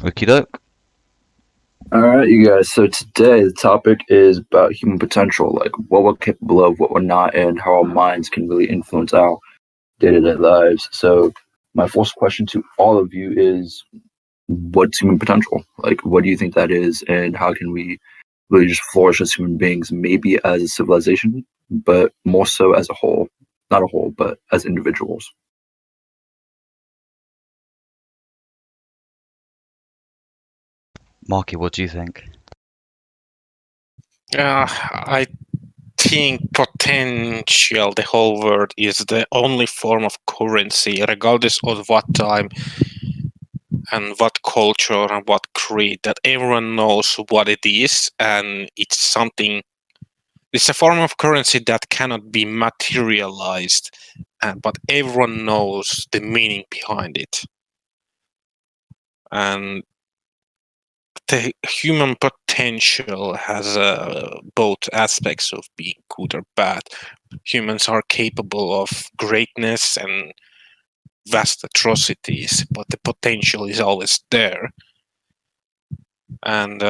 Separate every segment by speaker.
Speaker 1: Okie doke.
Speaker 2: All right, you guys. So today the topic is about human potential, like what we're capable of, what we're not, and how our minds can really influence our day-to-day lives. So my first question to all of you is, what's human potential? Like, what do you think that is, and how can we really just flourish as human beings, maybe as a civilization, but more so as a whole, not a whole, but as individuals?
Speaker 1: Marky, what do you think?
Speaker 3: I think potential, the whole word, is the only form of currency, regardless of what time and what culture and what creed, that everyone knows what it is, and it's something. It's a form of currency that cannot be materialized, but everyone knows the meaning behind it. And the human potential has both aspects of being good or bad. Humans are capable of greatness and vast atrocities, but the potential is always there. And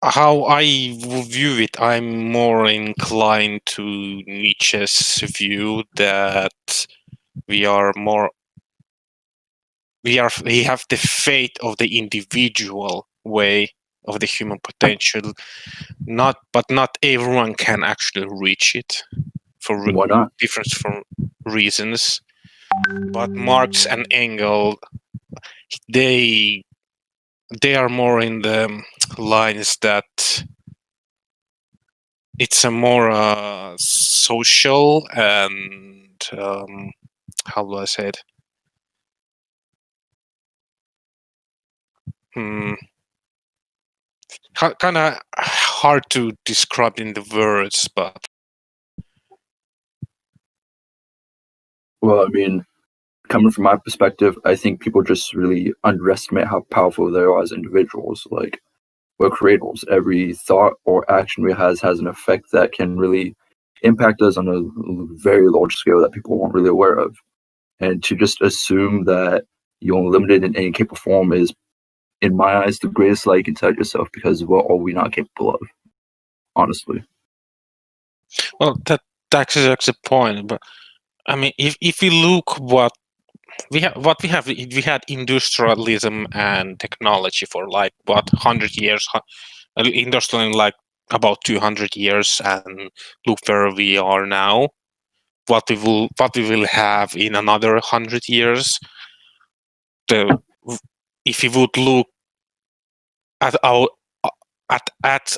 Speaker 3: how I view it, I'm more inclined to Nietzsche's view that we have the fate of the individual way of the human potential, but not everyone can actually reach it for
Speaker 2: Why not?
Speaker 3: different reasons. But Marx and Engels, they are more in the lines that it's a more social and how do I say it? Kind of hard to describe in the words, but
Speaker 2: Well, I mean, coming from my perspective, I think people just really underestimate how powerful they are as individuals. Like, we're creators. Every thought or action we has an effect that can really impact us on a very large scale that people weren't really aware of. And to just assume that you're limited in any shape or form is, in my eyes, the greatest lie you can tell yourself, because what are we not capable of? Honestly.
Speaker 3: well, that's the point. But I mean, if we look what we had industrialism and technology for like 100 years, industrial like about 200 years, and look where we are now. What we will have in another 100 years. If we would look at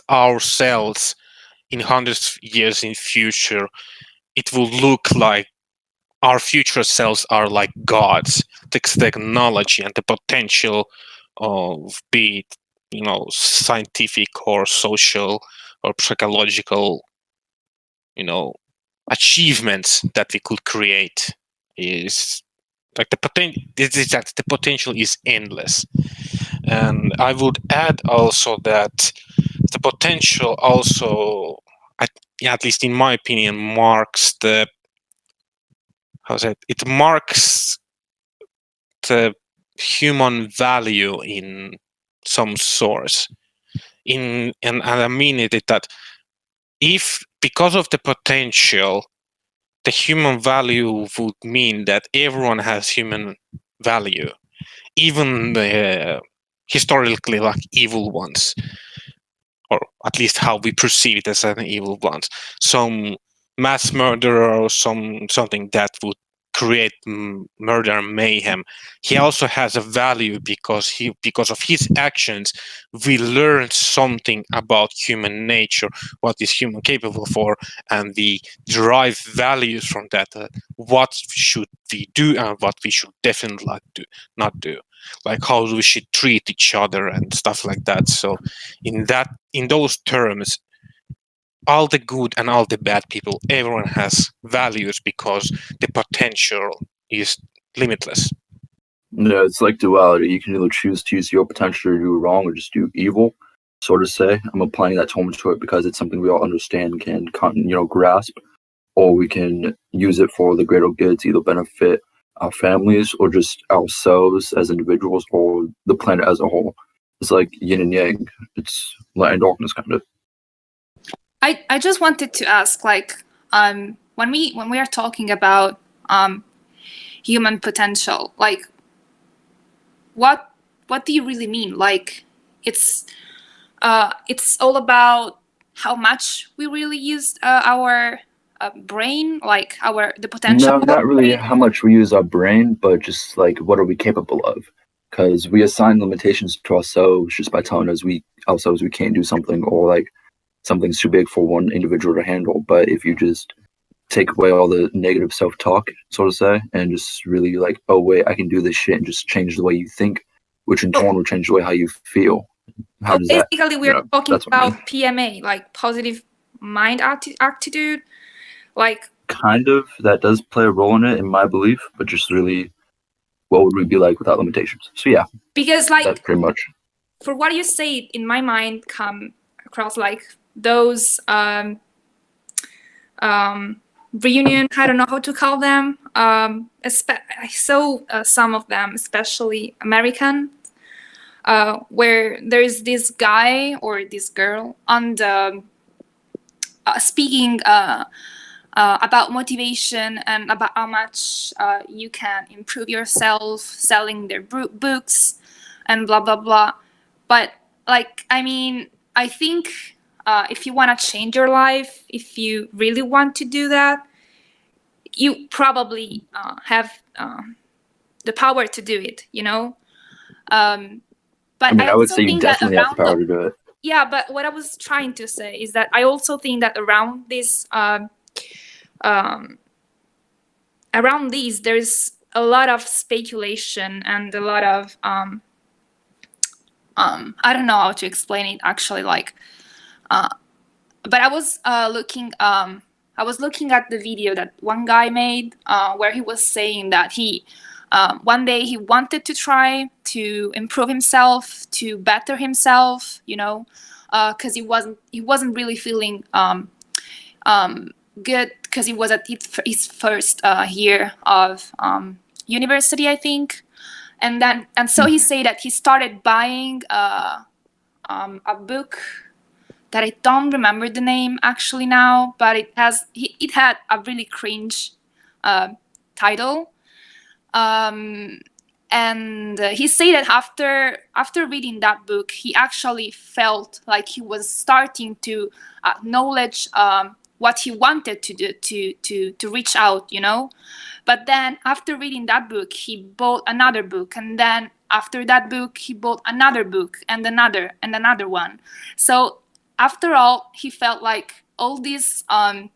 Speaker 3: ourselves in 100 years in future, it will look like our future selves are like gods. The technology and the potential of, be it scientific or social or psychological achievements that we could create, is like the potential is endless. And I would add also that the potential also, at least in my opinion, marks the it marks the human value in some source. And I mean it that if, because of the potential, the human value would mean that everyone has human value, even the historically like evil ones, or at least how we perceive it as an evil ones. Some mass murderer or something that would create murder and mayhem. He also has a value because of his actions, we learn something about human nature, what is human capable for, and we derive values from that. What should we do and what we should definitely not do, like how we should treat each other and stuff like that. So in those terms, all the good and all the bad people, everyone has values because the potential is limitless.
Speaker 2: Yeah, it's like duality. You can either choose to use your potential to do wrong or just do evil, so to say. I'm applying that term to it because it's something we all understand, can grasp, or we can use it for the greater good to either benefit our families or just ourselves as individuals or the planet as a whole. It's like yin and yang. It's light and darkness, kind of.
Speaker 4: I just wanted to ask, like, when we are talking about human potential, like, what do you really mean? Like, it's all about how much we really use our brain, like the potential.
Speaker 2: No, not really how much we use our brain, but just like what are we capable of? Because we assign limitations to ourselves just by telling us we can't do something, or like something's too big for one individual to handle. But if you just take away all the negative self-talk, so to say, and just really like, oh wait, I can do this shit, and just change the way you think, which in turn will change the way how you feel. How does that?
Speaker 4: Basically, we're talking about PMA, like positive mind attitude, like.
Speaker 2: Kind of, that does play a role in it, in my belief, but just really, what would we be like without limitations? So yeah,
Speaker 4: because like
Speaker 2: that's pretty much.
Speaker 4: For what you say, in my mind, come across like those reunion. I don't know how to call them. I saw some of them, especially American, where there is this guy or this girl on the speaking about motivation and about how much you can improve yourself, selling their books and blah blah blah. But like, I mean, I think if you want to change your life, if you really want to do that, you probably have the power to do it, you know. But
Speaker 2: I mean, I would say you definitely have the power to do it.
Speaker 4: Yeah, but what I was trying to say is that I also think that around this there's a lot of speculation and a lot of I don't know how to explain it actually, like but I was looking at the video that one guy made where he was saying that he one day he wanted to try to improve himself, to better himself, you know, because he wasn't really feeling good, because he was at his first year of university, I think, and so he said that he started buying a book that I don't remember the name actually now, but it had a really cringe title, and he said that after reading that book, he actually felt like he was starting to acknowledge what he wanted to do, to reach out, you know. But then after reading that book, he bought another book, and then after that book, he bought another book and another one. So after all, he felt like all these I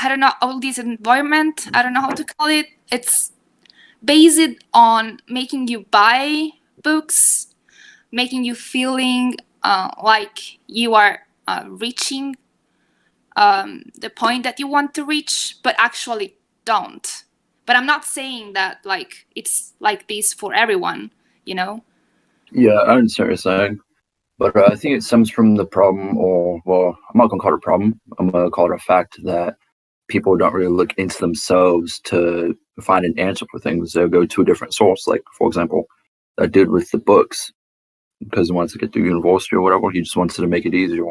Speaker 4: don't know, all this environment, I don't know how to call it, it's based on making you buy books, making you feeling like you are reaching the point that you want to reach, but actually don't. But I'm not saying that like it's like this for everyone, you know?
Speaker 2: Yeah, I understand what you're saying. But I think it stems from the problem, or, well, I'm not going to call it a problem. I'm going to call it a fact that people don't really look into themselves to find an answer for things. They'll go to a different source. Like, for example, I did with the books, because he wanted to get through university or whatever. He just wanted to make it easier.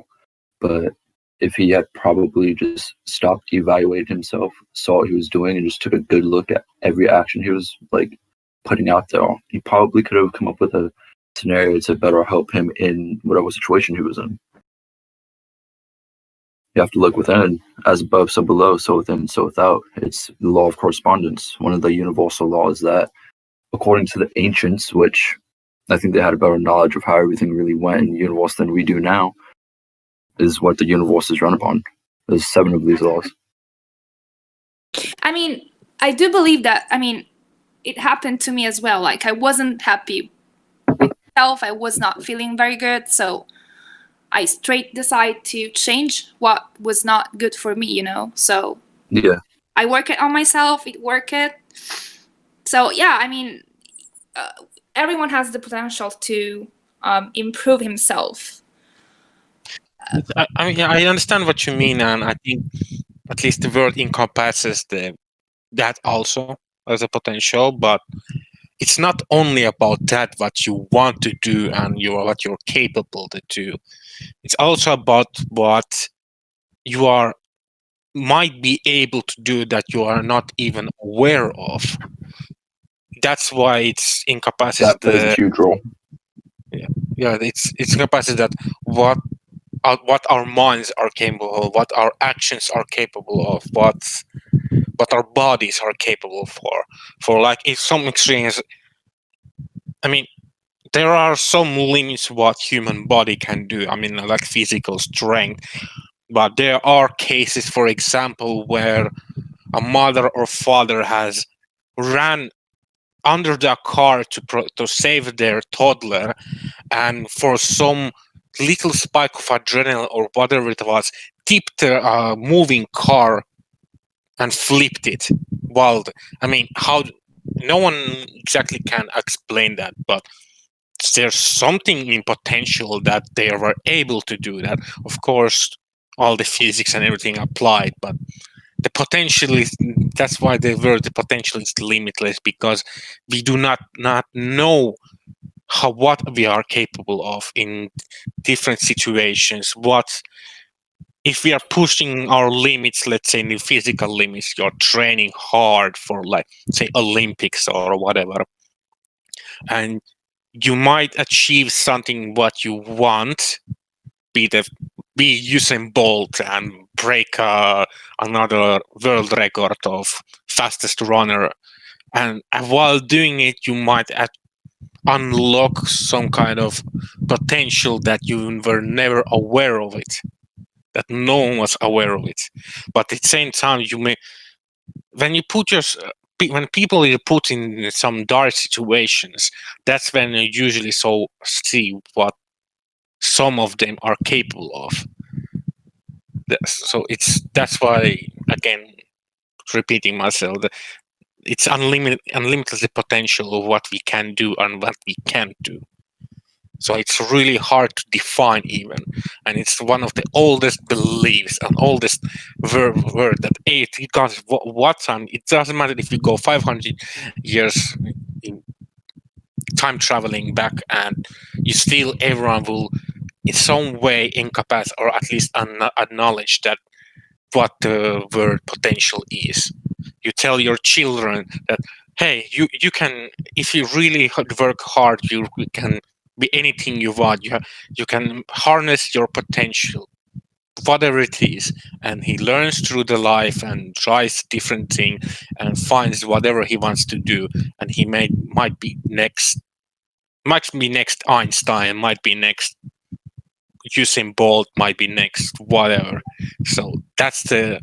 Speaker 2: But if he had probably just stopped, evaluated himself, saw what he was doing, and just took a good look at every action he was like putting out there, he probably could have come up with a scenario to better help him in whatever situation he was in. You have to look within, as above, so below, so within, so without. It's the law of correspondence, one of the universal laws that, according to the ancients, which I think they had a better knowledge of how everything really went in the universe than we do now, is what the universe is run upon. There's 7 of these laws.
Speaker 4: I mean, I do believe that, I mean, it happened to me as well. Like, I wasn't happy with myself. I was not feeling very good. So I straight decided to change what was not good for me, you know? So
Speaker 2: Yeah.
Speaker 4: I work it on myself. It worked. So, yeah, I mean, everyone has the potential to improve himself.
Speaker 3: I mean, I understand what you mean, and I think at least the word encompasses that also as a potential, but it's not only about that what you want to do and what you're capable to do. It's also about what you might be able to do that you are not even aware of. That's why it's encompasses
Speaker 2: That plays a huge role.
Speaker 3: Yeah, it's encompasses that what our minds are capable of, what our actions are capable of, what our bodies are capable for like if some extremes. I mean, there are some limits what human body can do. I mean, like physical strength, but there are cases, for example, where a mother or father has ran under the car to save their toddler, and for some little spike of adrenaline or whatever it was, tipped a moving car and flipped it. Well, I mean, how? No one exactly can explain that, but there's something in potential that they were able to do that. Of course, all the physics and everything applied, but the potential is, that's why the word the potential is limitless, because we do not know what we are capable of in different situations. What if we are pushing our limits, let's say in the physical limits, you're training hard for, like, say, Olympics or whatever, and you might achieve something what you want, be Usain Bolt and break another world record of fastest runner, and while doing it, you might unlock some kind of potential that you were never aware of it, that no one was aware of it. But at the same time, you may, when you put when people are put in some dark situations, that's when you usually see what some of them are capable of. So that's why, again, repeating myself, it's unlimited the potential of what we can do and what we can't do. So it's really hard to define even, and it's one of the oldest beliefs and oldest word that because what time, it doesn't matter if you go 500 years in time traveling back, and everyone will in some way encompass or at least acknowledge that what the word potential is. You tell your children that, hey, you can, if you really work hard, you can be anything you want. You can harness your potential, whatever it is, and he learns through the life and tries different things and finds whatever he wants to do, and he might be next Einstein, might be next Usain Bolt, might be next whatever. So that's the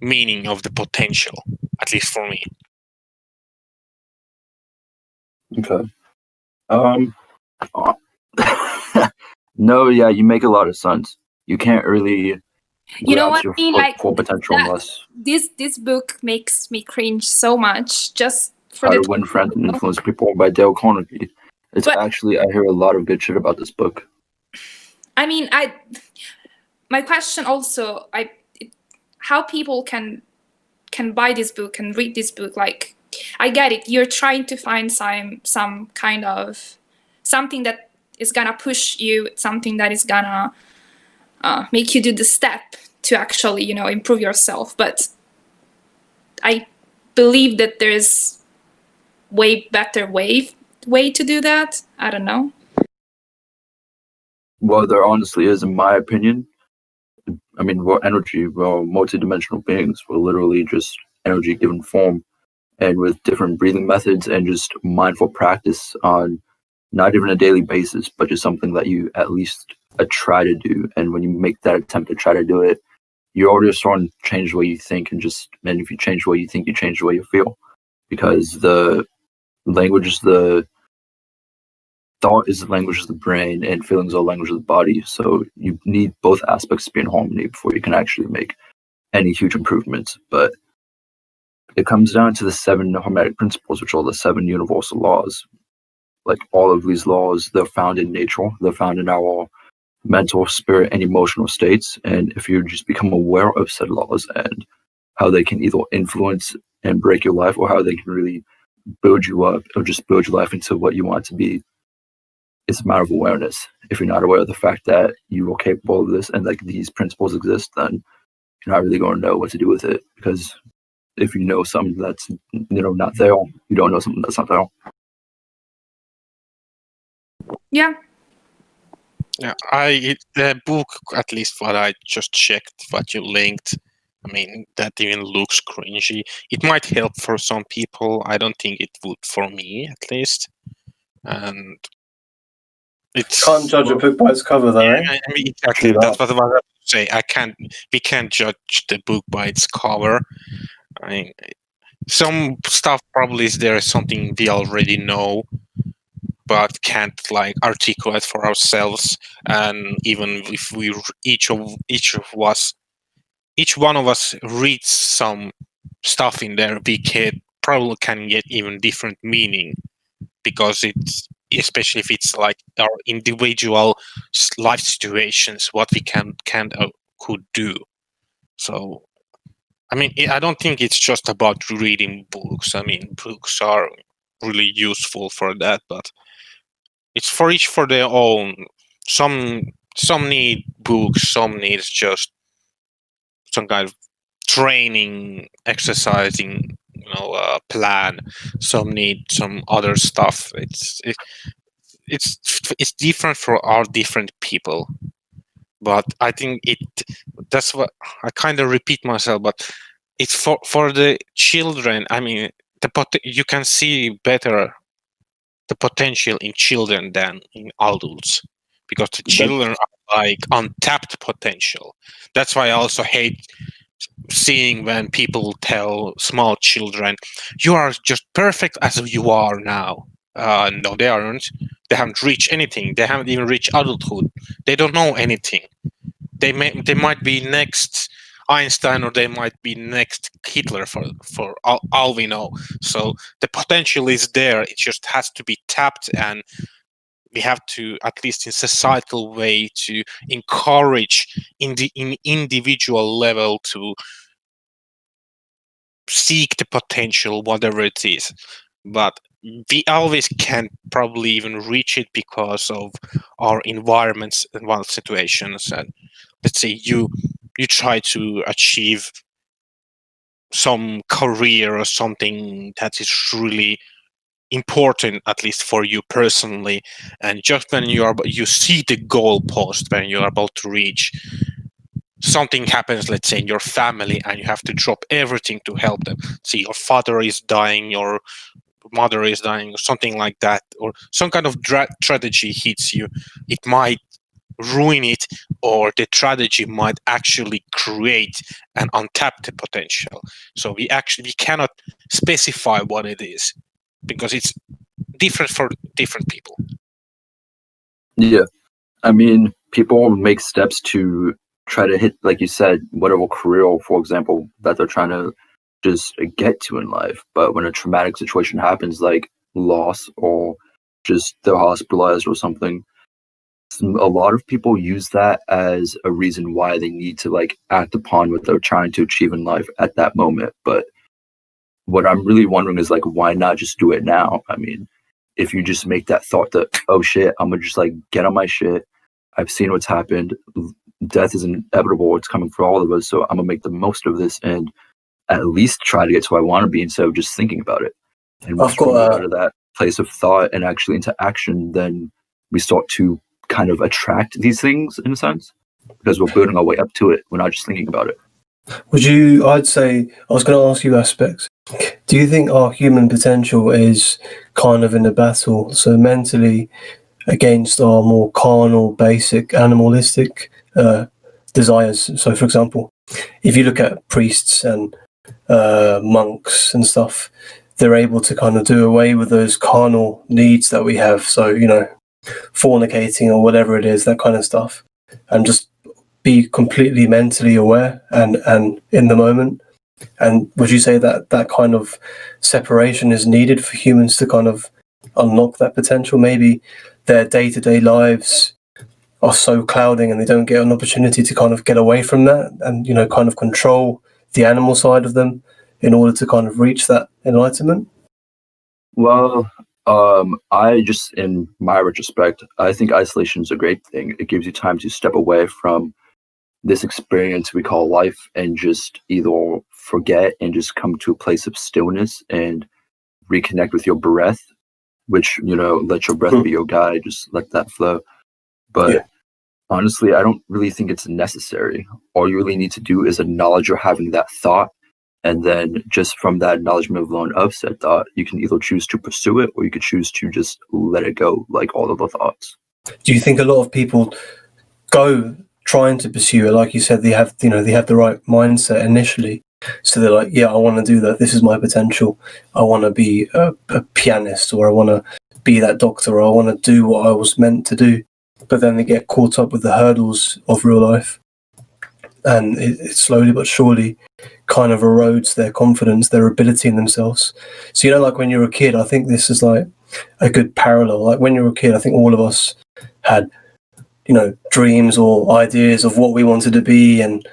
Speaker 3: meaning of the potential, at least for me.
Speaker 2: Okay. No, yeah, you make a lot of sense. You can't really
Speaker 4: You know
Speaker 2: grasp
Speaker 4: what I mean? Like,
Speaker 2: full potential
Speaker 4: that,
Speaker 2: unless
Speaker 4: this book makes me cringe so much just for
Speaker 2: How
Speaker 4: the
Speaker 2: to Win Friends and Influence People by Dale Carnegie. It's actually, I hear a lot of good shit about this book.
Speaker 4: I mean, my question also, how people can buy this book and read this book. Like, I get it, you're trying to find some kind of something that is gonna push you, something that is gonna make you do the step to actually, you know, improve yourself. But I believe that there's way better way to do that. I don't know.
Speaker 2: Well, there honestly is, in my opinion. I mean, we're energy, we're multidimensional beings. We're literally just energy given form, and with different breathing methods and just mindful practice on not even a daily basis, but just something that you at least try to do. And when you make that attempt to try to do it, you're already starting to change the way you think, and if you change the way you think, you change the way you feel, because the language is the thought is the language of the brain, and feelings are the language of the body. So you need both aspects to be in harmony before you can actually make any huge improvements. But it comes down to the 7 hermetic principles, which are the 7 universal laws. Like all of these laws, they're found in nature. They're found in our mental, spirit, and emotional states. And if you just become aware of said laws and how they can either influence and break your life, or how they can really build you up or just build your life into what you want it to be, it's a matter of awareness. If you're not aware of the fact that you are capable of this and like these principles exist, then you're not really going to know what to do with it. Because if you know something that's not there, you don't know something that's not there.
Speaker 4: Yeah.
Speaker 3: Yeah, the book, at least what I just checked, what you linked, I mean, that even looks cringy. It might help for some people. I don't think it would for me, at least. And it's
Speaker 5: Can't judge a book by its cover, though.
Speaker 3: Yeah, I mean, exactly. That's what I was say. We can't judge the book by its cover. I mean, some stuff probably is there something we already know, but can't like articulate for ourselves. And even if we each one of us reads some stuff in there, we probably can get even different meaning, because it's, especially if it's like our individual life situations, what we could do. So I mean, I don't think it's just about reading books. I mean, books are really useful for that, but it's for each for their own. Some need books, some need just some kind of training, exercising, plan. Some need some other stuff. It's different for all different people. But I think that's what I kind of repeat myself, but it's for the children. I mean, you can see better the potential in children than in adults, because the children are like untapped potential. That's why I also hate seeing when people tell small children, you are just perfect as you are now. No, they aren't. They haven't reached anything. They haven't even reached adulthood. They don't know anything. They might be next Einstein, or they might be next Hitler for all we know. So the potential is there. It just has to be tapped, and we have to, at least in societal way, to encourage in individual level to seek the potential, whatever it is. But we always can't probably even reach it because of our environments and one situations. And let's say you try to achieve some career or something that is really important, at least for you personally, and just when you see the goal post, when you're about to reach, something happens, let's say in your family, and you have to drop everything to help them. See, your father is dying, your mother is dying, or something like that, or some kind of tragedy hits you. It might ruin it, or the tragedy might actually create and untap the potential. So we cannot specify what it is, because it's different for different people.
Speaker 2: Yeah, I mean, people make steps to try to hit, like you said, whatever career, for example, that they're trying to just get to in life. But when a traumatic situation happens, like loss or just they're hospitalized or something, a lot of people use that as a reason why they need to like act upon what they're trying to achieve in life at that moment. But what I'm really wondering is like, why not just do it now? I mean, if you just make that thought that, oh shit, I'm gonna just like get on my shit. I've seen what's happened. Death is inevitable. It's coming for all of us. So I'm gonna make the most of this and at least try to get to where I want to be instead of just thinking about it. And once we get out of that place of thought and actually into action, then we start to kind of attract these things in a sense. because we're building our way up to it. We're not just thinking about it.
Speaker 5: I'd say, I was going to ask you aspects. Do you think our human potential is kind of in a battle, so mentally, against our more carnal, basic, animalistic desires? So, for example, if you look at priests and monks and stuff, they're able to kind of do away with those carnal needs that we have. So, fornicating or whatever it is, that kind of stuff, and just be completely mentally aware and in the moment. And would you say that that kind of separation is needed for humans to kind of unlock that potential? Maybe their day-to-day lives are so clouding and they don't get an opportunity to kind of get away from that and, kind of control the animal side of them in order to kind of reach that enlightenment?
Speaker 2: Well, in my retrospect, I think isolation is a great thing. It gives you time to step away from this experience we call life and just either forget and just come to a place of stillness and reconnect with your breath, which, let your breath be your guide, just let that flow. But honestly, I don't really think it's necessary. All you really need to do is acknowledge you're having that thought. And then just from that acknowledgement alone of said thought, you can either choose to pursue it or you could choose to just let it go, like all of the thoughts.
Speaker 5: Do you think a lot of people go trying to pursue it? Like you said, they have the right mindset initially. So they're like, yeah, I want to do that. This is my potential. I want to be a pianist, or I want to be that doctor, or I want to do what I was meant to do. But then they get caught up with the hurdles of real life. And it slowly but surely kind of erodes their confidence, their ability in themselves. So, like when you're a kid, I think this is like a good parallel. Like when you're a kid, I think all of us had, dreams or ideas of what we wanted to be and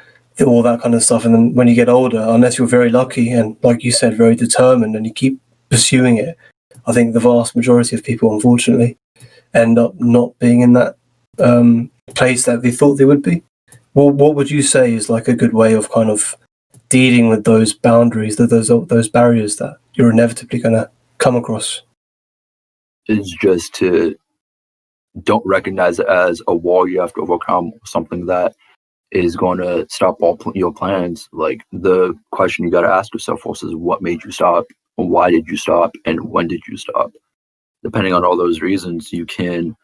Speaker 5: all that kind of stuff. And then when you get older, unless you're very lucky and, like you said, very determined and you keep pursuing it, I think the vast majority of people, unfortunately, end up not being in that place that they thought they would be. Well, what would you say is like a good way of kind of dealing with those boundaries, those barriers that you're inevitably going to come across?
Speaker 2: Is just to don't recognize it as a wall you have to overcome, something that is going to stop all your plans. Like the question you got to ask yourself also is what made you stop, why did you stop, and when did you stop? Depending on all those reasons, you can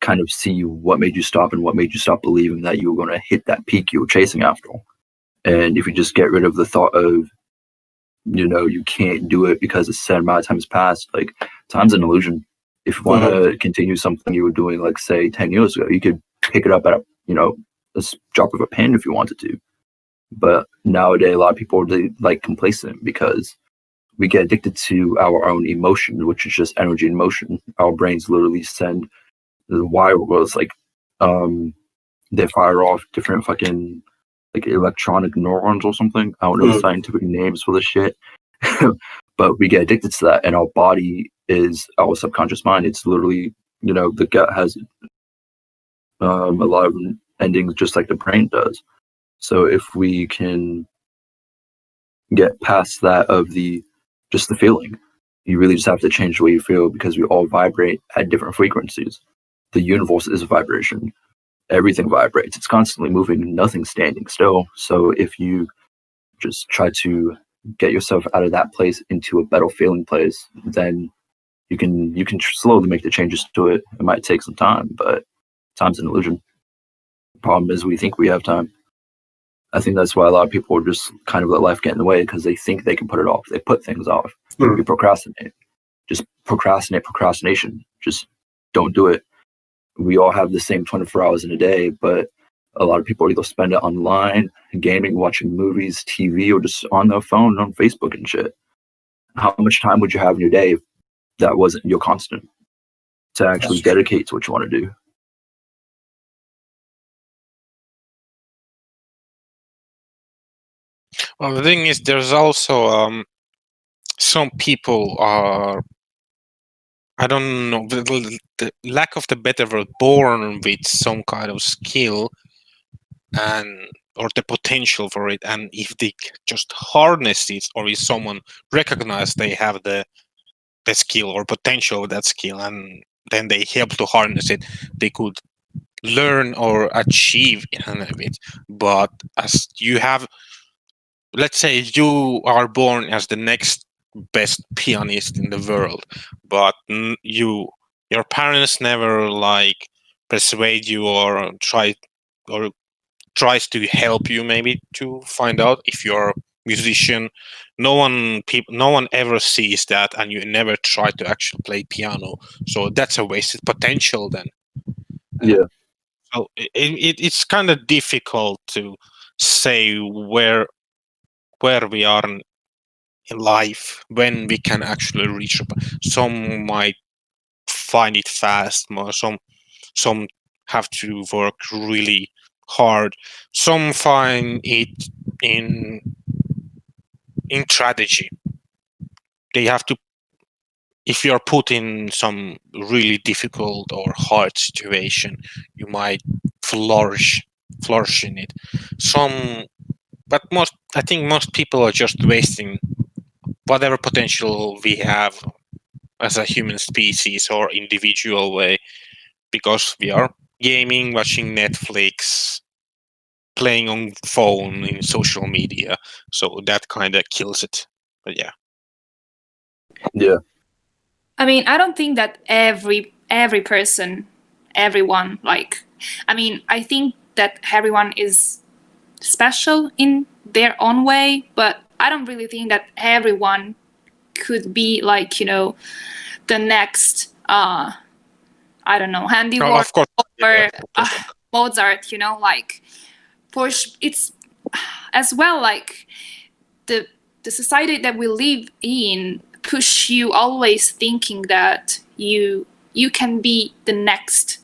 Speaker 2: kind of see what made you stop and what made you stop believing that you were going to hit that peak you were chasing after. And if you just get rid of the thought of, you can't do it because a certain amount of time has passed, like time's an illusion. If you want to continue something you were doing, like say 10 years ago, you could pick it up at a drop of a pen if you wanted to. But nowadays, a lot of people are really, complacent because we get addicted to our own emotion, which is just energy and motion. Our brains literally send the wireless, they fire off different fucking electronic neurons or something. I don't know the scientific names for this shit. But we get addicted to that, and our body is our subconscious mind. It's literally, the gut has a lot of endings just like the brain does. So if we can get past that of just the feeling, you really just have to change the way you feel, because we all vibrate at different frequencies. The universe is a vibration. Everything vibrates. It's constantly moving, nothing's standing still. So if you just try to get yourself out of that place into a better feeling place, then you can slowly make the changes to it. It might take some time, but time's an illusion. The problem is we think we have time. I think that's why a lot of people are just kind of let life get in the way, because they think they can put it off. They put things off. We procrastinate. Just procrastination. Just don't do it. We all have the same 24 hours in a day, but a lot of people either spend it online, gaming, watching movies, TV, or just on their phone, on Facebook and shit. How much time would you have in your day if that wasn't your constant to actually dedicate to what you want to do?
Speaker 3: Well, the thing is, there's also some people are, I don't know, the lack of the better word, born with some kind of skill or the potential for it, and if they just harness it, or if someone recognizes they have the skill or potential of that skill, and then they help to harness it, they could learn or achieve in it. But as you have, let's say you are born as the next best pianist in the world, but your parents never like persuade you or tries to help you maybe to find out if you're a musician. No one ever sees that, and you never try to actually play piano, so that's a wasted potential then.
Speaker 2: Yeah.
Speaker 3: So it's kind of difficult to say where we are in life when we can actually reach. Some might find it fast, some have to work really hard. Some find it in strategy. They have to, if you're put in some really difficult or hard situation, you might flourish in it. But I think most people are just wasting whatever potential we have as a human species or individual way, because we are gaming, watching Netflix, playing on phone, in social media. So that kind of kills it. But yeah.
Speaker 2: Yeah.
Speaker 4: I mean, I don't think that every person, everyone, like, I mean, I think that everyone is special in their own way, but I don't really think that everyone could be like, you know, the next I don't know, handiwork
Speaker 3: Oh, of course.
Speaker 4: or
Speaker 3: Yeah.
Speaker 4: Mozart, you know, like it's as well like the society that we live in push you always thinking that you can be the next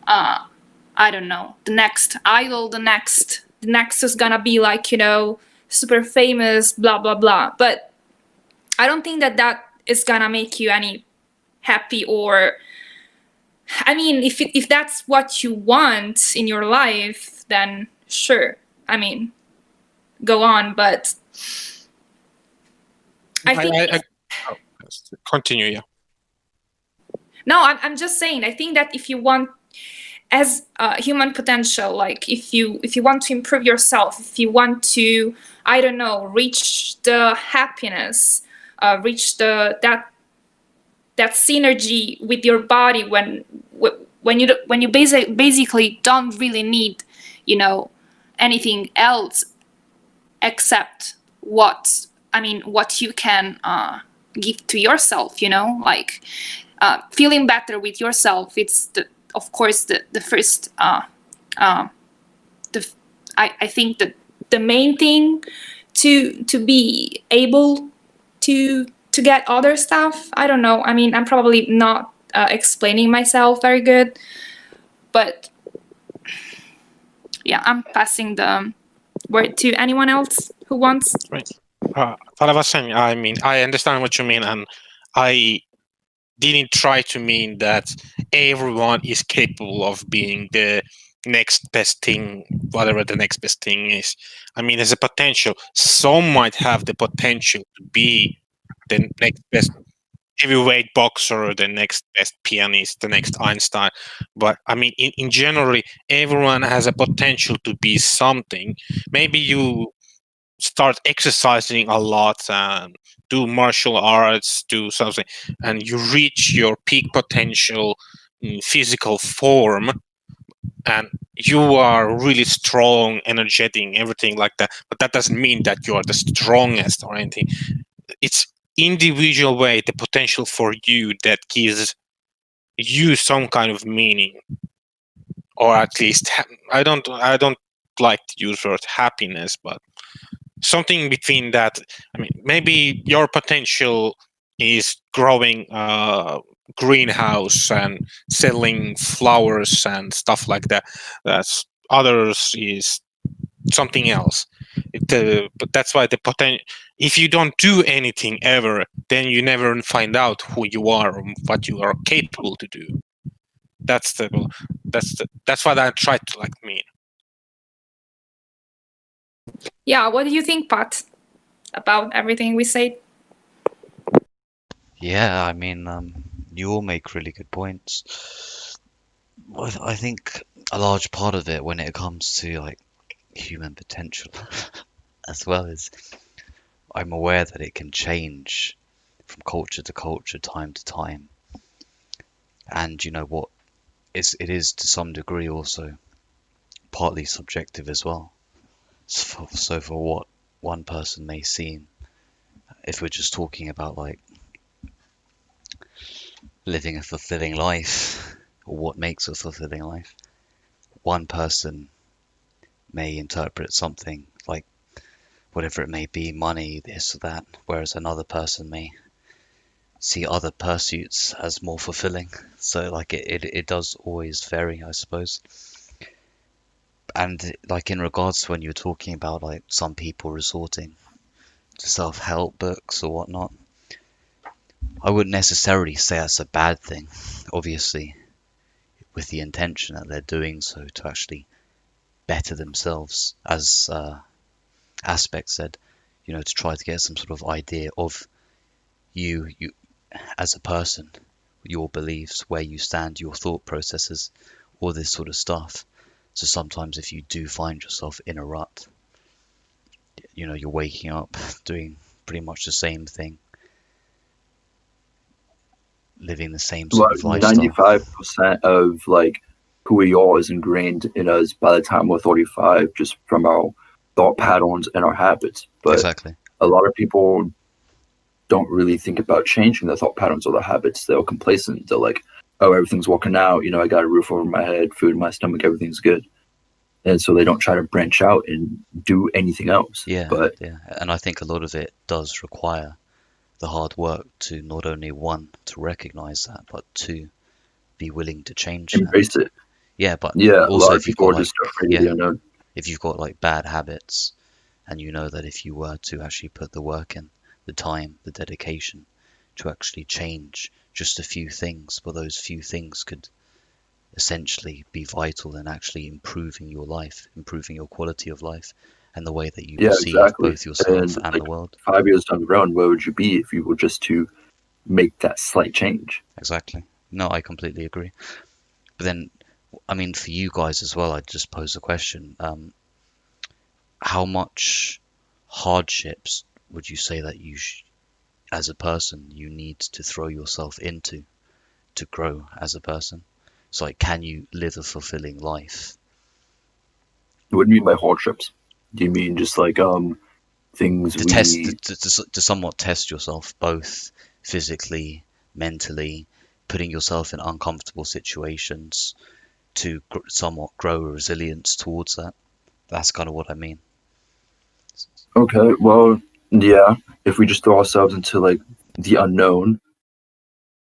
Speaker 4: I don't know, the next idol, the next is gonna be like, you know, super famous, blah blah blah. But I don't think that is gonna make you any happy, or I mean, if that's what you want in your life, then sure. I mean, go on, but I think
Speaker 3: continue. Yeah.
Speaker 4: No, I'm just saying. I think that if you want, as human potential, like if you want to improve yourself, if you want to, I don't know, reach the happiness, reach that synergy with your body when you basically don't really need, you know, anything else except what you can give to yourself, you know, like feeling better with yourself. It's of course the first I think that the main thing to be able to get other stuff. I don't know. I mean, I'm probably not explaining myself very good, but yeah, I'm passing the word to anyone else who wants.
Speaker 3: Right. What I was saying, I mean, I understand what you mean, and I didn't try to mean that everyone is capable of being the next best thing, whatever the next best thing is. I mean, there's a potential. Some might have the potential to be the next best heavyweight boxer, the next best pianist, the next Einstein. But I mean, in generally, everyone has a potential to be something. Maybe you start exercising a lot and do martial arts, do something, and you reach your peak potential in physical form, and you are really strong, energetic, everything like that. But that doesn't mean that you are the strongest or anything. It's individual way, the potential for you that gives you some kind of meaning, or at least I don't like to use the word happiness, but something between that. I mean, maybe your potential is growing a greenhouse and selling flowers and stuff like that. That's others is something else. But that's why the potential. If you don't do anything ever, then you never find out who you are or what you are capable to do. That's what I tried to mean.
Speaker 4: Yeah, what do you think, Pat, about everything we said?
Speaker 1: Yeah, I mean, you all make really good points. I think a large part of it when it comes to like human potential as well is I'm aware that it can change from culture to culture, time to time. And you know what? It is to some degree also partly subjective as well. So for what one person may seem, if we're just talking about like living a fulfilling life or what makes a fulfilling life, one person may interpret something like whatever it may be, money, this or that, whereas another person may see other pursuits as more fulfilling. So like it does always vary, I suppose. And like in regards to when you're talking about like some people resorting to self-help books or whatnot, I wouldn't necessarily say that's a bad thing, obviously, with the intention that they're doing so to actually better themselves, as Aspect said, you know, to try to get some sort of idea of you as a person, your beliefs, where you stand, your thought processes, all this sort of stuff. So sometimes if you do find yourself in a rut, you know, you're waking up doing pretty much the same thing, living the same sort of lifestyle.
Speaker 2: 95% of like who we are is ingrained in us by the time we're 35, just from our thought patterns and our habits. But
Speaker 1: Exactly.
Speaker 2: a lot of people don't really think about changing their thought patterns or their habits. They're complacent. They're like, oh, everything's working out. You know, I got a roof over my head, food in my stomach, everything's good. And so they don't try to branch out and do anything else.
Speaker 1: Yeah,
Speaker 2: But
Speaker 1: yeah. And I think a lot of it does require the hard work to not only one, to recognize that, but two, be willing to change that.
Speaker 2: embrace it.
Speaker 1: Yeah, but
Speaker 2: Yeah, a
Speaker 1: also
Speaker 2: lot of
Speaker 1: if you've
Speaker 2: people
Speaker 1: got
Speaker 2: are
Speaker 1: like,
Speaker 2: just afraid of the
Speaker 1: yeah,
Speaker 2: unknown.
Speaker 1: if you've got like bad habits and you know that if you were to actually put the work in, the time, the dedication to actually change just a few things, but those few things could essentially be vital in actually improving your life, improving your quality of life and the way that you
Speaker 2: Yeah,
Speaker 1: perceive
Speaker 2: exactly.
Speaker 1: both yourself
Speaker 2: And
Speaker 1: and
Speaker 2: like
Speaker 1: the world.
Speaker 2: 5 years down the road, where would you be if you were just to make that slight change?
Speaker 1: Exactly. No, I completely agree. But then, I mean, for you guys as well, I'd just pose a question. How much hardships would you say that as a person, you need to throw yourself into to grow as a person? So, like, can you live a fulfilling life?
Speaker 2: What do you mean by hardships? Do you mean just like things
Speaker 1: To test, to somewhat test yourself, both physically, mentally, putting yourself in uncomfortable situations to somewhat grow a resilience towards that. That's kind of what I mean.
Speaker 2: Okay, well, yeah. If we just throw ourselves into like the unknown,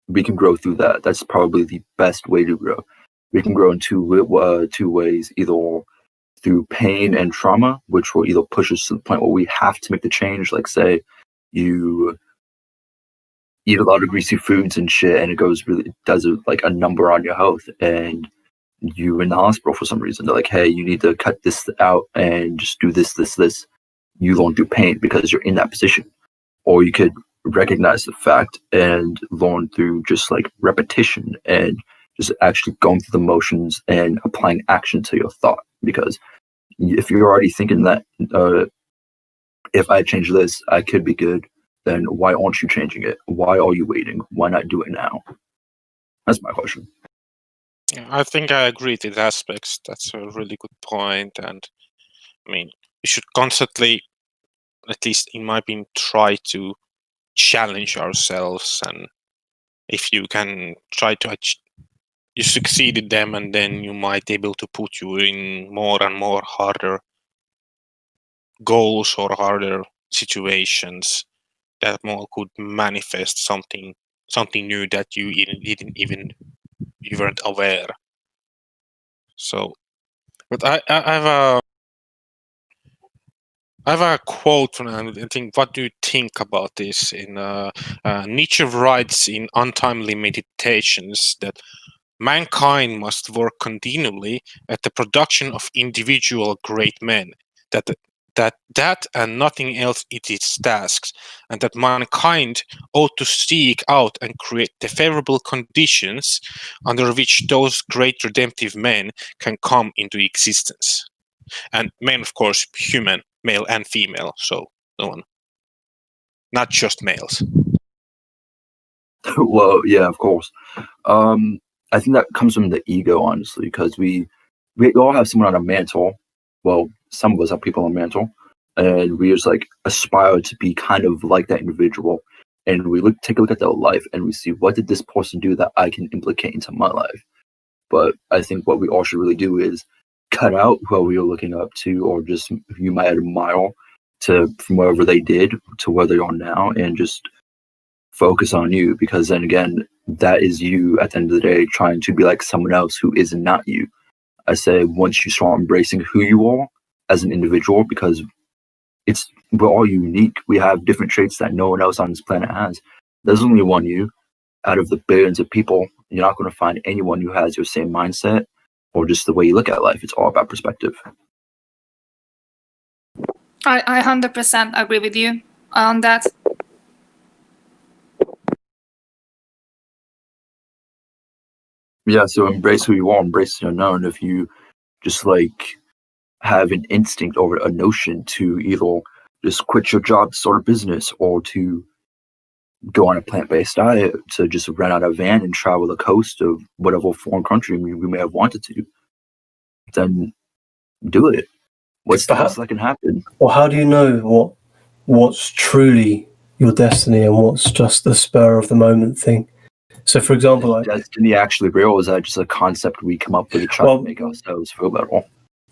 Speaker 2: we can grow through that. That's probably the best way to grow. We can grow in two ways: either through pain and trauma, which will either push us to the point where we have to make the change. Like, say, you eat a lot of greasy foods and shit, and it does like a number on your health, and you in the hospital for some reason. They're like, hey, you need to cut this out and just do this. You won't do pain because you're in that position. Or you could recognize the fact and learn through just like repetition and just actually going through the motions and applying action to your thought. Because if you're already thinking that if I change this, I could be good, then why aren't you changing it? Why are you waiting? Why not do it now? That's my question.
Speaker 3: Yeah, I think I agree with aspects. That's a really good point. And I mean, we should constantly, at least in my opinion, try to challenge ourselves. And if you can try to you succeeded them, and then you might able to put you in more and more harder goals or harder situations that more could manifest something new that you didn't even you weren't aware. So, but I have a quote, and I think, what do you think about this? In Nietzsche writes in Untimely Meditations that mankind must work continually at the production of individual great men, that that and nothing else is its tasks, and that mankind ought to seek out and create the favorable conditions under which those great redemptive men can come into existence. And men, of course, human, male and female, so no one, not just males.
Speaker 2: Well, yeah, of course. I think that comes from the ego, honestly, because we all have someone on a mantle. Well, some of us have people on a mantle, and we just like aspire to be kind of like that individual. And we take a look at their life, and we see, what did this person do that I can implicate into my life? But I think what we all should really do is cut out who we are looking up to, or just who you might admire, from wherever they did to where they are now, and just focus on you, because then again, that is you at the end of the day trying to be like someone else who is not you. I say, once you start embracing who you are as an individual, because we're all unique. We have different traits that no one else on this planet has. There's only one you. Out of the billions of people, you're not going to find anyone who has your same mindset or just the way you look at life. It's all about perspective.
Speaker 4: I 100% agree with you on that.
Speaker 2: Yeah, so embrace who you are, embrace the unknown. If you just like have an instinct or a notion to either just quit your job to start a business, or to go on a plant-based diet, to just rent out a van and travel the coast of whatever foreign country we may have wanted to, then do it. What's the best that can happen?
Speaker 5: Well, how do you know what's truly your destiny and what's just the spur of the moment thing? So, for example, like,
Speaker 2: destiny actually real, or is that just a concept we come up with to try to make ourselves feel better?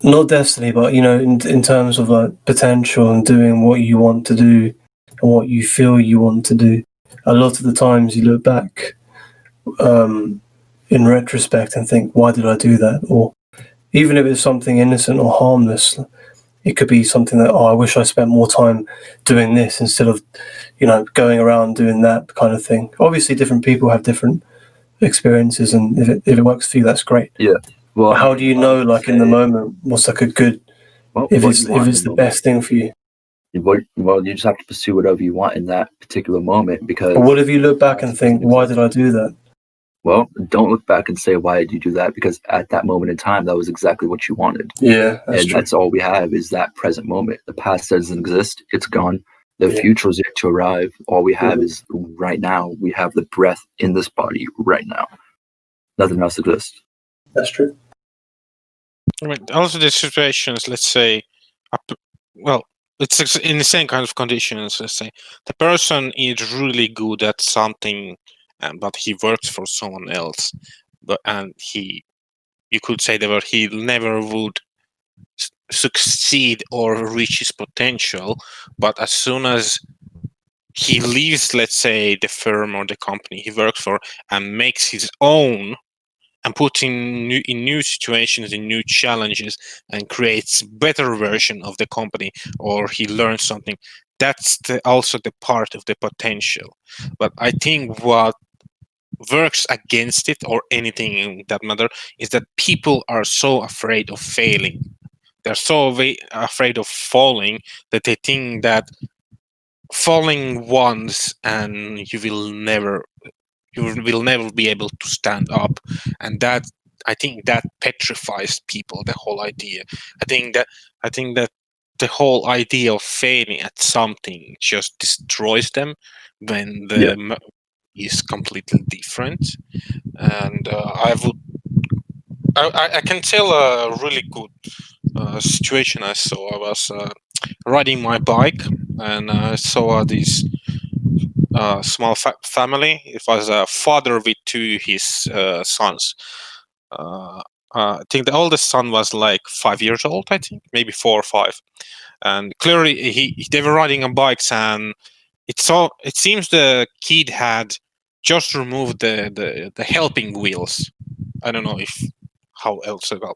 Speaker 5: Not destiny, but in terms of like potential and doing what you want to do and what you feel you want to do. A lot of the times you look back in retrospect and think, why did I do that? Or even if it's something innocent or harmless, it could be something that, I wish I spent more time doing this instead of, going around doing that kind of thing. Obviously, different people have different experiences, and if it works for you, that's great.
Speaker 2: Yeah. Well,
Speaker 5: how do you know, like, in the moment, what's like a good, if it's the best thing for you?
Speaker 2: Well, you just have to pursue whatever you want in that particular moment, because...
Speaker 5: But what if you look back and think, why did I do that?
Speaker 2: Well, don't look back and say, why did you do that? Because at that moment in time, that was exactly what you wanted.
Speaker 5: Yeah, that's true.
Speaker 2: That's all we have, is that present moment. The past doesn't exist. It's gone. The future is yet to arrive. All we have is right now. We have the breath in this body right now. Nothing else exists.
Speaker 5: That's true.
Speaker 3: I mean, also the situations, let's say, it's in the same kind of conditions. Let's say the person is really good at something, but he works for someone else, you could say that he never would succeed or reach his potential. But as soon as he leaves, let's say, the firm or the company he works for, and makes his own, and puts in new situations, in new challenges, and creates better version of the company, or he learns something, that's also the part of the potential. But I think what works against it, or anything in that matter, is that people are so afraid of failing. They're so afraid of falling that they think that falling once and you will never be able to stand up, and that, I think, that petrifies people, the whole idea. I think that the whole idea of failing at something just destroys them when the is completely different. And I can tell a really good situation I saw. I was riding my bike, and I saw this small family. It was a father with two his sons. I think the oldest son was like 5 years old, I think, maybe 4 or 5. And clearly they were riding on bikes, and it seems the kid had just removed the helping wheels. I don't know how else to go.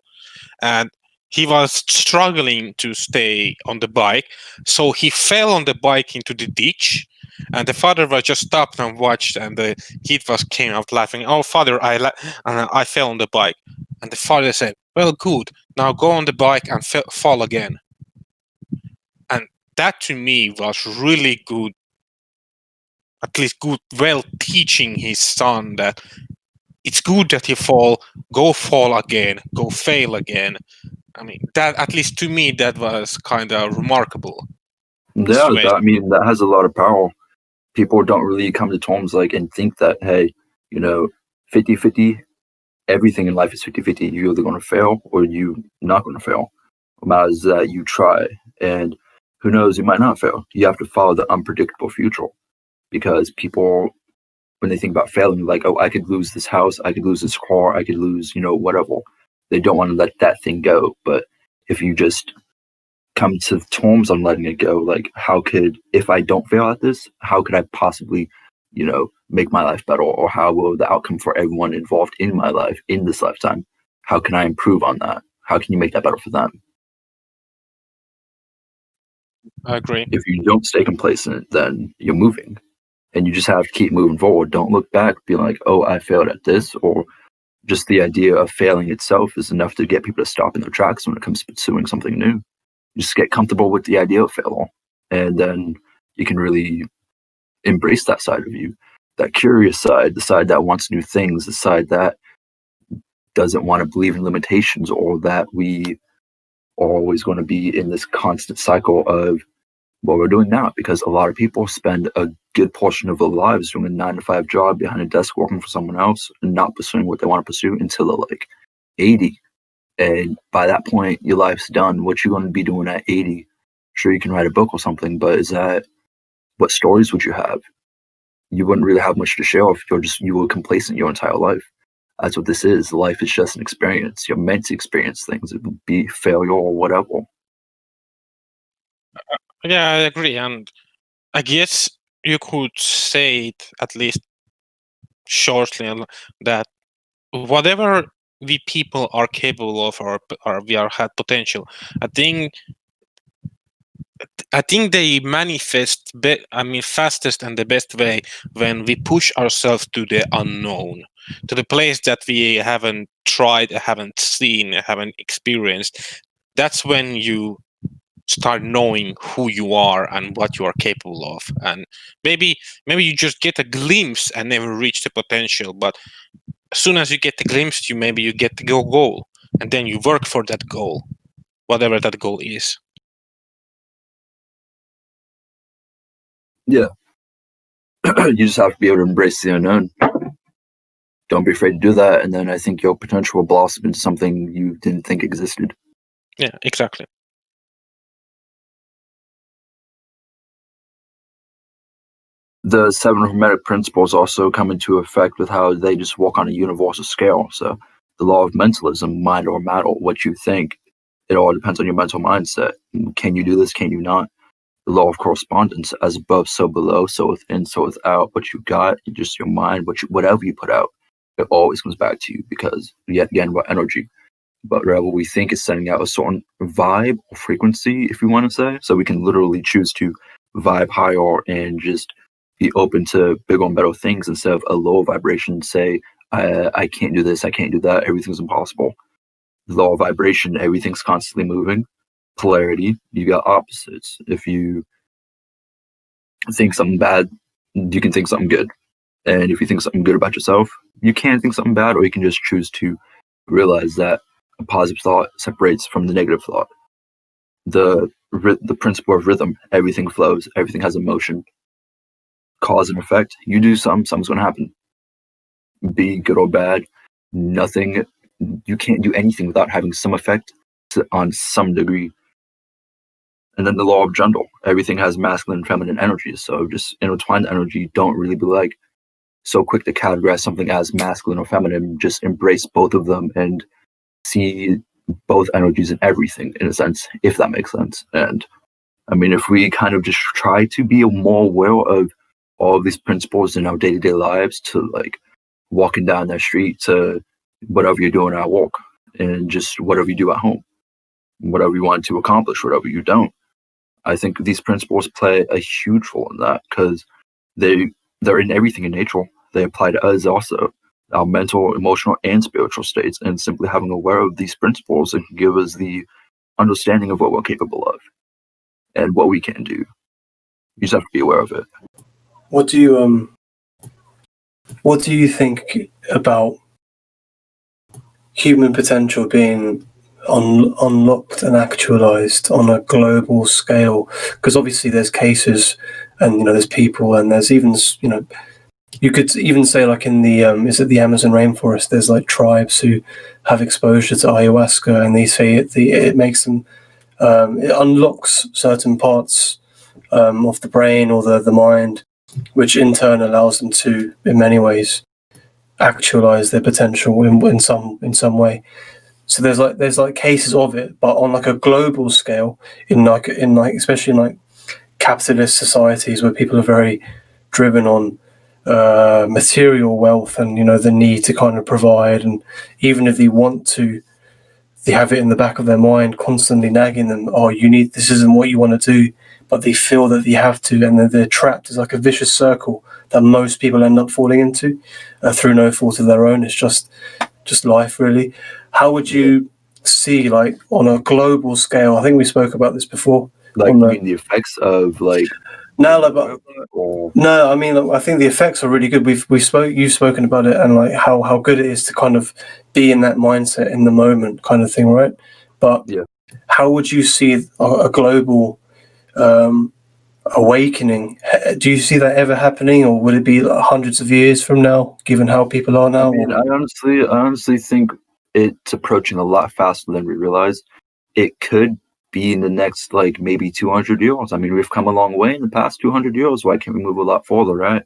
Speaker 3: And he was struggling to stay on the bike, so he fell on the bike into the ditch, and the father was just stopped and watched, and the kid came out laughing. "Oh, father, I fell on the bike." And the father said, "Well, good. Now go on the bike and fall again." that to me was really good, at least good, well teaching his son that it's good that you fall again, go fail again. I mean, that, at least to me, that was kind of remarkable.
Speaker 2: Yeah, that has a lot of power. People don't really come to terms and think that, hey, 50-50, everything in life is 50-50. You're either going to fail or you're not going to fail. What matters is that you try, and who knows, you might not fail. You have to follow the unpredictable future, because people, when they think about failing, like, oh, I could lose this house, I could lose this car, I could lose, whatever. They don't want to let that thing go. But if you just come to terms on letting it go, if I don't fail at this, how could I possibly, make my life better? Or how will the outcome for everyone involved in my life, in this lifetime, how can I improve on that? How can you make that better for them?
Speaker 3: I agree.
Speaker 2: If you don't stay complacent, then you're moving. And you just have to keep moving forward. Don't look back, be like, oh, I failed at this. Or just the idea of failing itself is enough to get people to stop in their tracks when it comes to pursuing something new. Just get comfortable with the idea of failure. And then you can really embrace that side of you. That curious side, the side that wants new things, the side that doesn't want to believe in limitations, or that we are always going to be in this constant cycle of what we're doing now. Because a lot of people spend a good portion of their lives doing a 9-to-5 job behind a desk working for someone else and not pursuing what they want to pursue until they're 80. And by that point, your life's done. What you going to be doing at 80? Sure, you can write a book or something, but what stories would you have? You wouldn't really have much to share if you were complacent your entire life. That's what this is. Life is just an experience. You're meant to experience things. It would be failure or whatever.
Speaker 3: Yeah, I agree. And I guess you could say it, at least shortly, that whatever we people are capable of, or we had potential, I think they manifest fastest and the best way when we push ourselves to the unknown, to the place that we haven't tried, haven't seen, haven't experienced. That's when you start knowing who you are and what you are capable of. And maybe you just get a glimpse and never reach the potential, but as soon as you get the glimpse, you get the goal, and then you work for that goal, whatever that goal is.
Speaker 2: Yeah. You just have to be able to embrace the unknown. Don't be afraid to do that, and then I think your potential will blossom into something you didn't think existed.
Speaker 3: Yeah, exactly.
Speaker 2: The 7 Hermetic principles also come into effect with how they just walk on a universal scale. So the law of mentalism, mind or matter, what you think, it all depends on your mental mindset. Can you do this? Can you not? The law of correspondence, as above, so below, so within, so without. What you got, just your mind, whatever you put out, it always comes back to you, because, yet again, we're energy. But whatever we think is sending out a certain vibe or frequency, if you want to say. So we can literally choose to vibe higher and just be open to bigger and better things, instead of a low vibration, say, I can't do this, I can't do that, everything's impossible. Low vibration, everything's constantly moving. Polarity, you got opposites. If you think something bad, you can think something good. And if you think something good about yourself, you can think something bad, or you can just choose to realize that a positive thought separates from the negative thought. The principle of rhythm, everything flows, everything has emotion. Cause and effect, you do something's going to happen. Be good or bad, you can't do anything without having some effect on some degree. And then the law of gender, everything has masculine and feminine energies, so just intertwine the energy. Don't really be so quick to categorize something as masculine or feminine. Just embrace both of them and see both energies in everything, in a sense, if that makes sense. And I mean, if we kind of just try to be more aware of all of these principles in our day-to-day lives, to walking down that street, to whatever you're doing at work, and just whatever you do at home, whatever you want to accomplish, whatever you don't, I think these principles play a huge role in that, because they're in everything in nature. They apply to us also, our mental, emotional, and spiritual states. And simply having aware of these principles, it can give us the understanding of what we're capable of. and what we can do. You just have to be aware of it.
Speaker 5: What do you think about human potential being unlocked and actualized on a global scale? Because obviously there's cases, and there's people, and there's even you could even say, like, in the is it the Amazon rainforest, there's like tribes who have exposure to ayahuasca, and they say it makes them it unlocks certain parts of the brain or the mind, which in turn allows them to, in many ways, actualize their potential in some way. So there's like cases of it, but on like a global scale, in especially in like capitalist societies where people are very driven on material wealth and the need to kind of provide, and even if they want to, they have it in the back of their mind constantly nagging them, oh, this isn't what you want to do, but they feel that they have to, and then they're trapped. It's like a vicious circle that most people end up falling into through no fault of their own. It's just life, really. How would you see, like, on a global scale, I think we spoke about this before,
Speaker 2: Like, you mean the effects of like
Speaker 5: no, I mean, I think the effects are really good. You've spoken about it, and like how good it is to kind of be in that mindset in the moment, kind of thing, right? But
Speaker 2: yeah.
Speaker 5: How would you see a global awakening? Do you see that ever happening, or would it be like hundreds of years from now, given how people are now?
Speaker 2: I mean, I honestly think it's approaching a lot faster than we realize. It could be in the next, like, maybe 200 years. I mean, we've come a long way in the past 200 years. Why can't we move a lot further, right?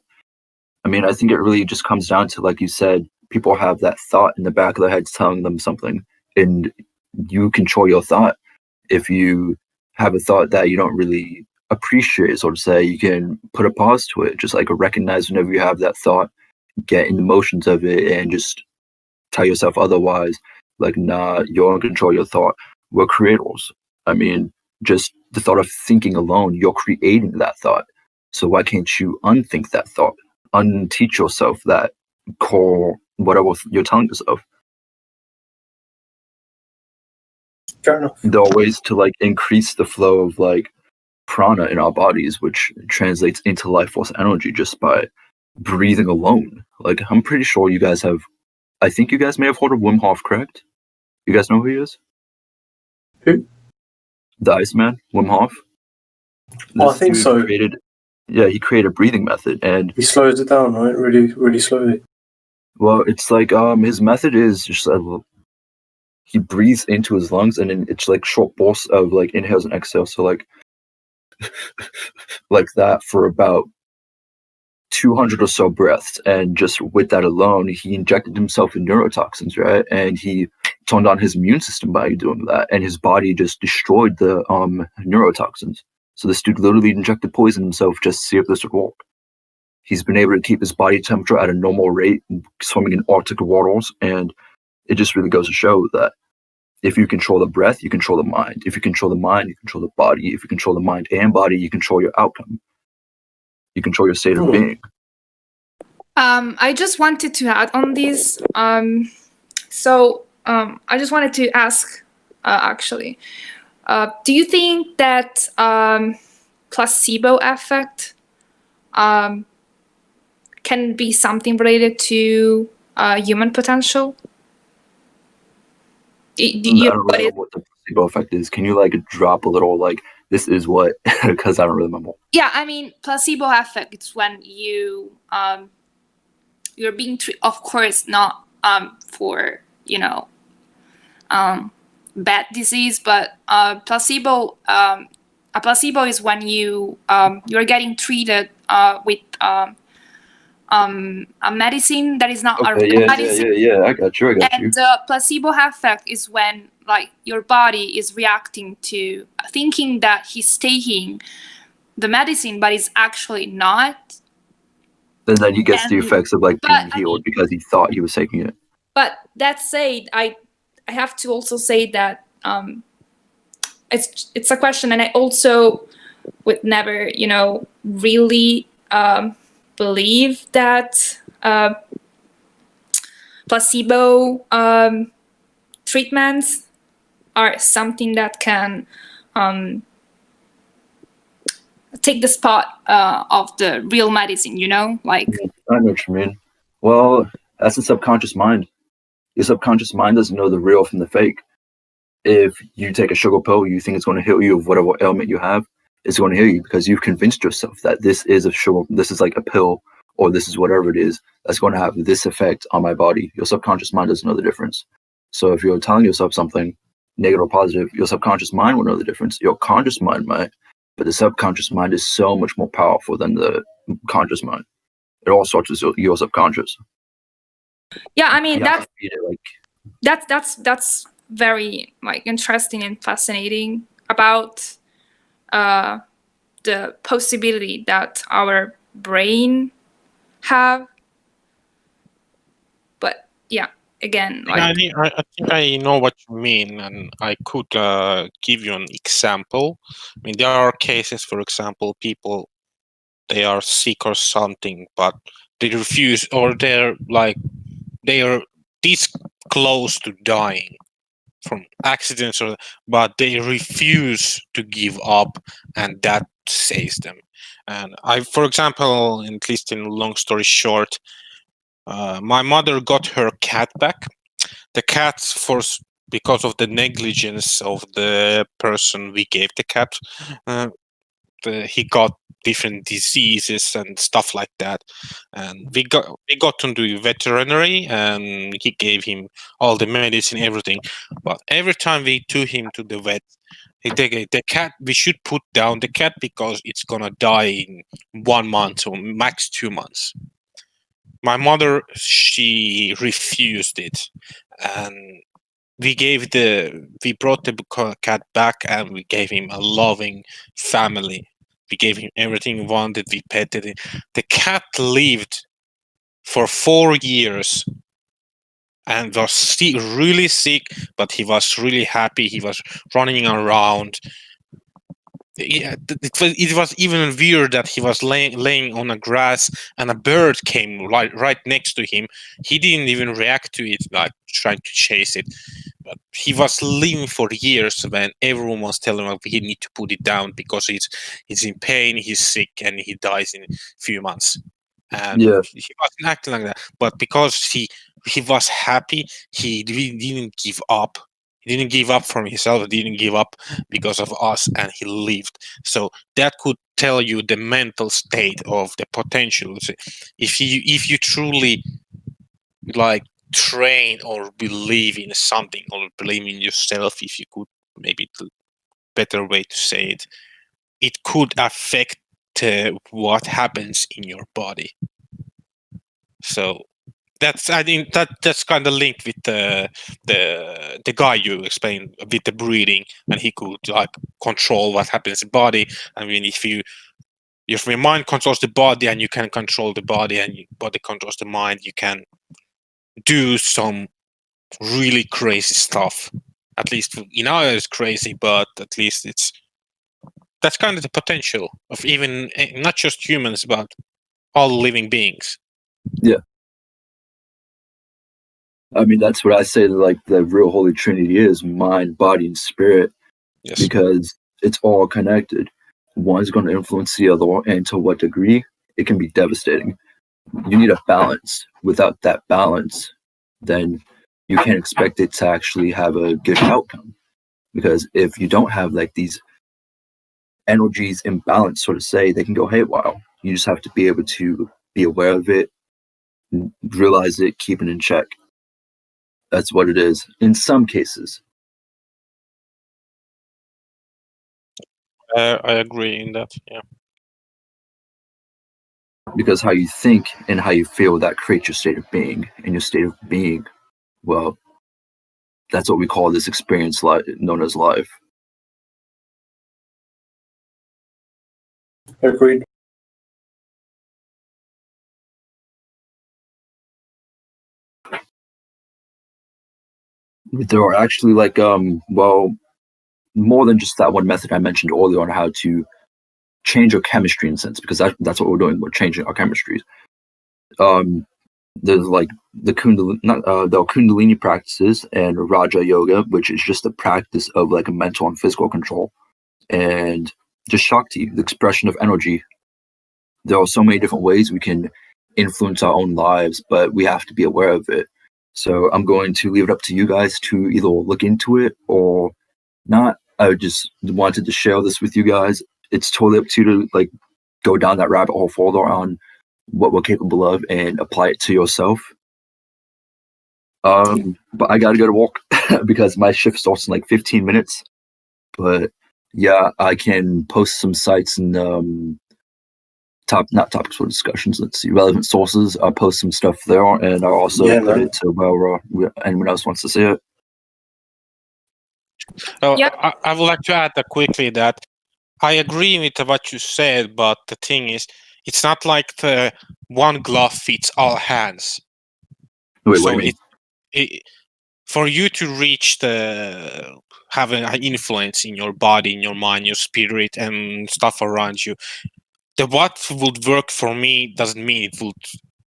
Speaker 2: I mean, I think it really just comes down to, like you said, people have that thought in the back of their heads telling them something, and you control your thought. If you have a thought that you don't really appreciate, so to say, you can put a pause to it. Just like recognize whenever you have that thought, get in the motions of it, and just tell yourself otherwise. Like, nah, you're in control of your thought. We're creators. I mean, just the thought of thinking alone, you're creating that thought. So why can't you unthink that thought? Unteach yourself that core, whatever you're telling yourself.
Speaker 5: Fair enough.
Speaker 2: There are ways to, like, increase the flow of, like, prana in our bodies, which translates into life force energy just by breathing alone. Like, I'm pretty sure you guys have, I think you guys may have heard of Wim Hof, correct? You guys know who he is?
Speaker 5: Who?
Speaker 2: The Iceman, Wim Hof.
Speaker 5: I think so.
Speaker 2: He created a breathing method, and
Speaker 5: he slows it down, right? Really, really slowly.
Speaker 2: Well, it's like his method is just he breathes into his lungs, and then it's like short bursts of like inhales and exhales. So like like that for about 200 or so breaths, and just with that alone, he injected himself in neurotoxins, right? And he turned on his immune system by doing that, and his body just destroyed the neurotoxins. So this dude literally injected poison himself just to see if this would work. He's been able to keep his body temperature at a normal rate, swimming in Arctic waters, and it just really goes to show that if you control the breath, you control the mind. If you control the mind, you control the body. If you control the mind and body, you control your outcome. You control your state of being.
Speaker 4: I just wanted to add on this. So I just wanted to ask, actually, do you think that placebo effect can be something related to human potential?
Speaker 2: I don't really know what the placebo effect is. Can you like drop a little, like, this is what? Because I don't really remember.
Speaker 4: Yeah, I mean, placebo effect is when you're being treated, of course, not for bad disease, but placebo. A placebo is when you're getting treated with a medicine that is not a real medicine.
Speaker 2: Yeah, I got you.
Speaker 4: And the placebo effect is when, like, your body is reacting to thinking that he's taking the medicine, but it's actually not.
Speaker 2: And then he gets the effects of like being healed because he thought he was taking it.
Speaker 4: But that said, I have to also say that it's a question, and I also would never, really believe that placebo treatments are something that can take the spot of the real medicine, you know, like.
Speaker 2: I know what you mean. Well, that's the subconscious mind. Your subconscious mind doesn't know the real from the fake. If you take a sugar pill, you think it's going to heal you of whatever ailment you have, it's going to heal you because you've convinced yourself that this is a sugar, this is like a pill, or this is whatever it is that's going to have this effect on my body. Your subconscious mind doesn't know the difference. So if you're telling yourself something negative or positive, your subconscious mind will know the difference. Your conscious mind might, but the subconscious mind is so much more powerful than the conscious mind. It all starts with your subconscious.
Speaker 4: Yeah, I mean,
Speaker 2: Yeah,
Speaker 4: that's very like interesting and fascinating about the possibility that our brain have. But yeah, again, like,
Speaker 3: I think I know what you mean, and I could give you an example. I mean, there are cases, for example, people, they are sick or something, but they refuse, or they are this close to dying from accidents, but they refuse to give up, and that saves them. And for example, at least in long story short, my mother got her cat back. The cat, because of the negligence of the person we gave the cat, he got different diseases and stuff like that, and we got him to veterinary, and he gave him all the medicine, everything. But every time we took him to the vet, the cat, we should put down the cat because it's gonna die in 1 month or max 2 months. My mother, she refused it, and we brought the cat back, and we gave him a loving family. We gave him everything he wanted. We petted it. The cat lived for 4 years and was really sick, but he was really happy. He was running around. Yeah, it was even weird that he was laying on a grass and a bird came right next to him. He didn't even react to it, like trying to chase it. But he was living for years when everyone was telling him he need to put it down because he's in pain, he's sick, and he dies in a few months. And
Speaker 2: yeah,
Speaker 3: he wasn't acting like that. But because he was happy, he really didn't give up. He didn't give up from himself. He didn't give up because of us, and he lived. So that could tell you the mental state of the potential. If you truly like train or believe in something or believe in yourself, if you could, maybe the better way to say it, it could affect what happens in your body. So I think that's kind of linked with the guy you explained with the breathing, and he could like control what happens in the body. I mean, if your mind controls the body and you can control the body, and your body controls the mind, you can do some really crazy stuff. At least in ours it's crazy, but at least that's kind of the potential of even not just humans, but all living beings.
Speaker 2: yeah. I mean, that's what I say like the real Holy Trinity is: mind, body, and spirit.
Speaker 3: Yes.
Speaker 2: Because it's all connected. One's going to influence the other, and to what degree, it can be devastating. You need a balance. Without that balance, then you can't expect it to actually have a good outcome. Because if you don't have like these energies in balance, so to say, they can go haywire. You just have to be able to be aware of it, realize it, keep it in check. That's what it is in some cases.
Speaker 3: I agree in that. Yeah.
Speaker 2: Because how you think and how you feel, that creates your state of being, and your state of being, well, that's what we call this experience known as life.
Speaker 5: Agreed.
Speaker 2: There are actually like more than just that one method I mentioned earlier on how to change your chemistry in a sense, because that's what we're doing. We're changing our chemistries. There's like the Kundalini practices and Raja Yoga, which is just the practice of like a mental and physical control. And just Shakti, the expression of energy. There are so many different ways we can influence our own lives, but we have to be aware of it. So I'm going to leave it up to you guys to either look into it or not. I just wanted to share this with you guys. It's totally up to you to like go down that rabbit hole further on what we're capable of and apply it to yourself. But I gotta go to work because my shift starts in like 15 minutes. But yeah, I can post some sites and not topics for discussions. Let's see, relevant sources. I'll post some stuff there, and I'll also put it to where anyone else wants to see it.
Speaker 3: Oh,
Speaker 4: Yep.
Speaker 3: I would like to add quickly that I agree with what you said, but the thing is, it's not like the one glove fits all hands.
Speaker 2: Wait,
Speaker 3: So
Speaker 2: what do you mean?
Speaker 3: For you to reach have an influence in your body, in your mind, your spirit, and stuff around you, what would work for me doesn't mean it would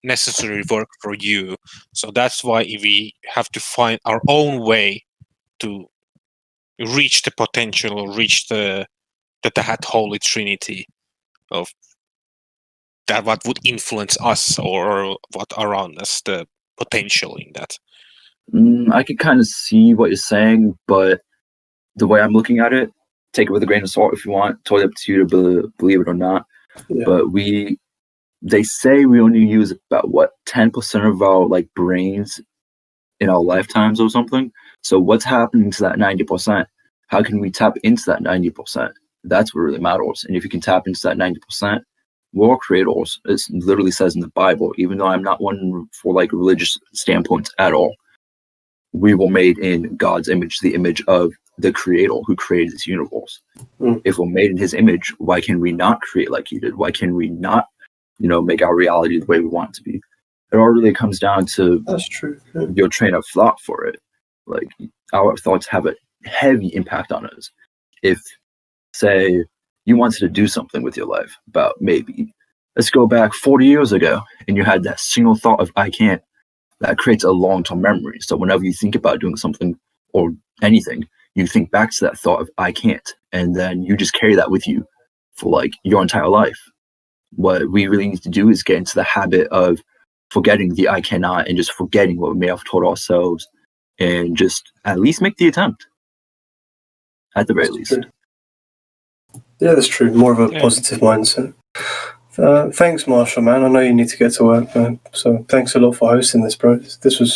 Speaker 3: necessarily work for you. So that's why we have to find our own way to reach the potential, or reach that holy trinity of that what would influence us or what around us, the potential in that.
Speaker 2: I can kind of see what you're saying, but the way I'm looking at it, take it with a grain of salt if you want. Totally up to you to believe it or not. Yeah. But they say we only use about 10% of our like brains in our lifetimes or something. So what's happening to that 90%? How can we tap into that 90%? That's what really matters. And if you can tap into that 90%, we're creators. It literally says in the Bible, even though I'm not one for like religious standpoints at all, we were made in God's image, the image of the creator who created this universe. If we're made in his image, why can we not create like he did? Why can we not, make our reality the way we want it to be? It all really comes down to
Speaker 5: that's true. Yeah.
Speaker 2: Your train of thought for it. Like our thoughts have a heavy impact on us. If, say, you wanted to do something with your life, about maybe, let's go back 40 years ago, and you had that single thought of I can't, that creates a long-term memory. So whenever you think about doing something or anything, you think back to that thought of I can't, and then you just carry that with you for like your entire life. What we really need to do is get into the habit of forgetting the I cannot and just forgetting what we may have told ourselves, and just at least make the attempt. At the very least.
Speaker 5: True. Yeah, that's true. More of a positive mindset. Thanks, Marshall, man. I know you need to get to work, man. So thanks a lot for hosting this, bro. This was